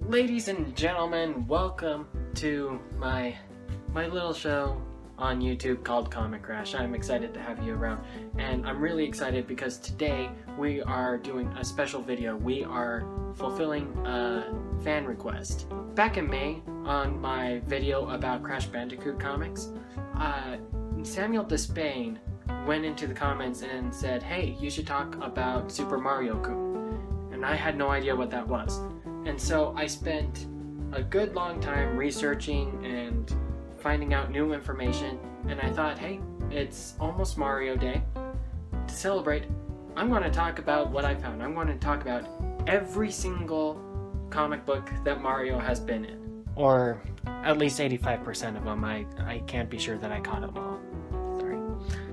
Ladies and gentlemen, welcome to my little show on YouTube called Comic Crash. I'm excited to have you around, and I'm really excited because today we are doing a special video. We are fulfilling a fan request. Back in May, on my video about Crash Bandicoot comics, Samuel Despain went into the comments and said, hey, you should talk about Super Mario-kun. And I had no idea what that was. And so I spent a good long time researching and finding out new information, and I thought, hey, it's almost Mario Day. To celebrate, I'm going to talk about what I found. I'm going to talk about every single comic book that Mario has been in. Or at least 85% of them. I can't be sure that I caught them all. Sorry.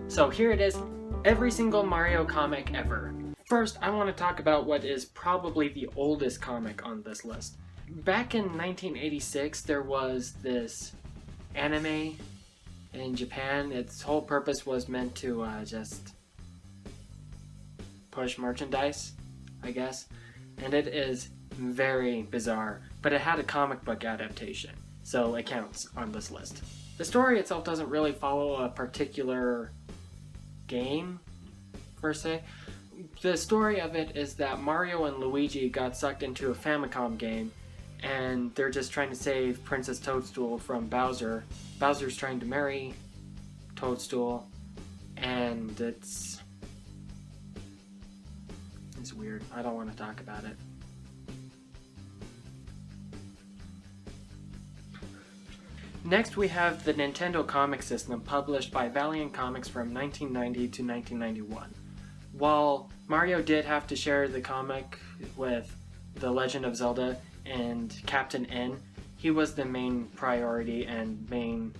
So here it is, every single Mario comic ever. First, I want to talk about what is probably the oldest comic on this list. Back in 1986, there was this anime in Japan. Its whole purpose was meant to just push merchandise, I guess. And it is very bizarre, but it had a comic book adaptation, so it counts on this list. The story itself doesn't really follow a particular game, per se. The story of it is that Mario and Luigi got sucked into a Famicom game, and they're just trying to save Princess Toadstool from Bowser. Bowser's trying to marry Toadstool, and it's weird. I don't want to talk about it. Next, we have the Nintendo Comic System, published by Valiant Comics from 1990 to 1991. While Mario did have to share the comic with The Legend of Zelda and Captain N, he was the main priority and main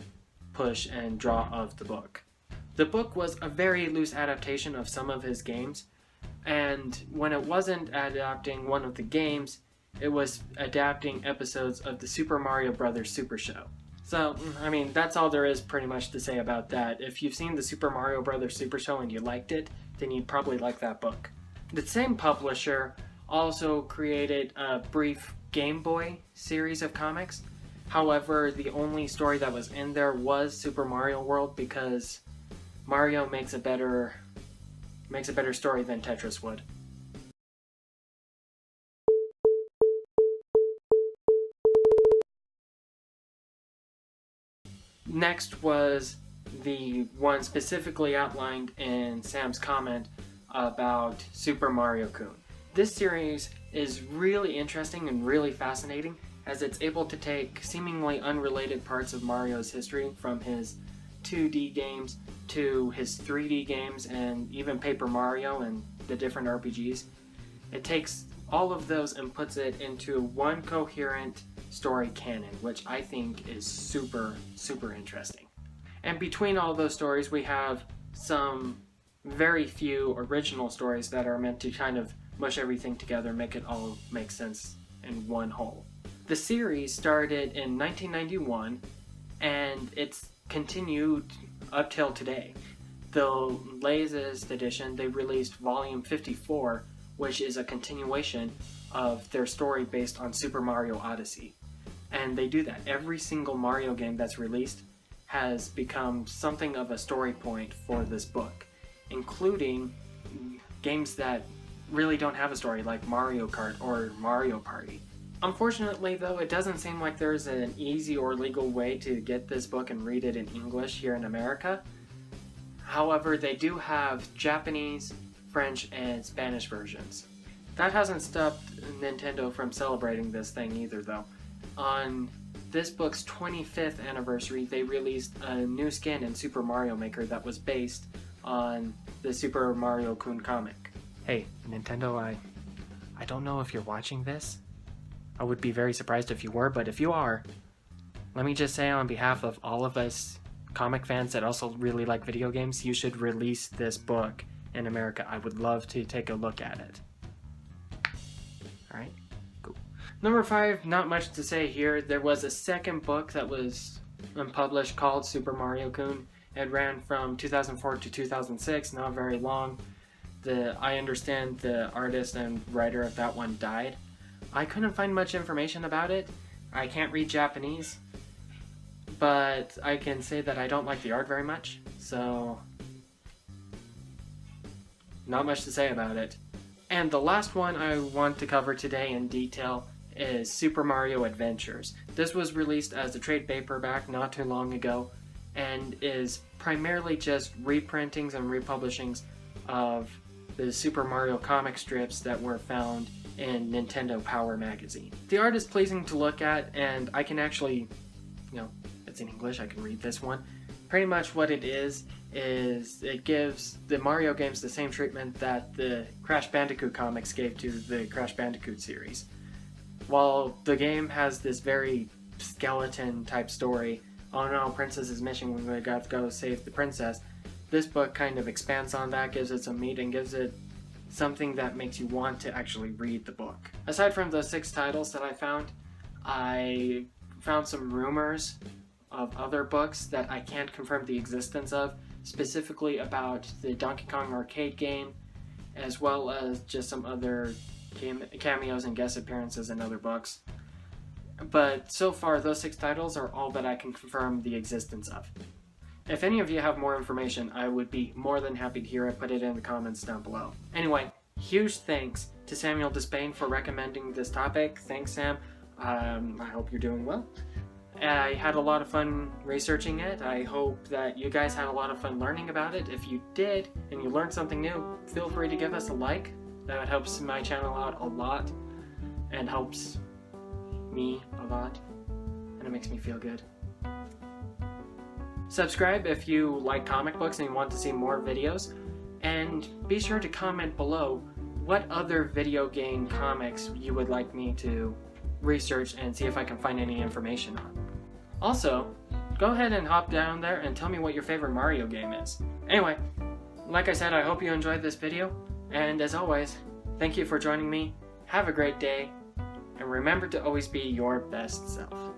push and draw of the book. The book was a very loose adaptation of some of his games, and when it wasn't adapting one of the games, it was adapting episodes of the Super Mario Bros. Super Show. So, I mean, that's all there is pretty much to say about that. If you've seen the Super Mario Bros. Super Show and you liked it, then you'd probably like that book. The same publisher also created a brief Game Boy series of comics. However, the only story that was in there was Super Mario World, because Mario makes a better story than Tetris would. Next was the one specifically outlined in Sam's comment about Super Mario-kun. This series is really interesting and really fascinating, as it's able to take seemingly unrelated parts of Mario's history, from his 2D games to his 3D games and even Paper Mario and the different RPGs. It takes all of those and puts it into one coherent story canon, which I think is super, super interesting. And between all those stories, we have some very few original stories that are meant to kind of mush everything together, make it all make sense in one whole. The series started in 1991, and it's continued up till today. The latest edition, they released Volume 54, which is a continuation of their story based on Super Mario Odyssey. And they do that. Every single Mario game that's released has become something of a story point for this book, including games that really don't have a story, like Mario Kart or Mario Party. Unfortunately, though, it doesn't seem like there's an easy or legal way to get this book and read it in English here in America. However, they do have Japanese, French, and Spanish versions. That hasn't stopped Nintendo from celebrating this thing either, though. On this book's 25th anniversary, they released a new skin in Super Mario Maker that was based on the Super Mario-kun comic. Hey, Nintendo, I don't know if you're watching this. I would be very surprised if you were, but if you are, let me just say on behalf of all of us comic fans that also really like video games, you should release this book in America. I would love to take a look at it. Alright, cool. Number 5, not much to say here. There was a second book that was unpublished called Super Mario-kun. It ran from 2004 to 2006, not very long. I understand the artist and writer of that one died. I couldn't find much information about it. I can't read Japanese, but I can say that I don't like the art very much, so not much to say about it. And the last one I want to cover today in detail is Super Mario Adventures. This was released as a trade paperback not too long ago, and is primarily just reprintings and republishings of the Super Mario comic strips that were found in Nintendo Power magazine. The art is pleasing to look at, and I can actually, it's in English, I can read this one. Pretty much what it is it gives the Mario games the same treatment that the Crash Bandicoot comics gave to the Crash Bandicoot series. While the game has this very skeleton type story, oh no, princess's mission when we got to go save the princess, this book kind of expands on that, gives it some meat, and gives it something that makes you want to actually read the book. Aside from the 6 titles that I found some rumors of other books that I can't confirm the existence of, specifically about the Donkey Kong arcade game, as well as just some other cameos and guest appearances in other books. But so far, those 6 titles are all that I can confirm the existence of. If any of you have more information, I would be more than happy to hear it. Put it in the comments down below. Anyway, huge thanks to Samuel Despain for recommending this topic. Thanks, Sam. I hope you're doing well. I had a lot of fun researching it. I hope that you guys had a lot of fun learning about it. If you did, and you learned something new, feel free to give us a like. That helps my channel out a lot, and helps me a lot, and it makes me feel good. Subscribe if you like comic books and you want to see more videos, and be sure to comment below what other video game comics you would like me to research and see if I can find any information on. Also, go ahead and hop down there and tell me what your favorite Mario game is. Anyway, like I said, I hope you enjoyed this video, and as always, thank you for joining me. Have a great day, and remember to always be your best self.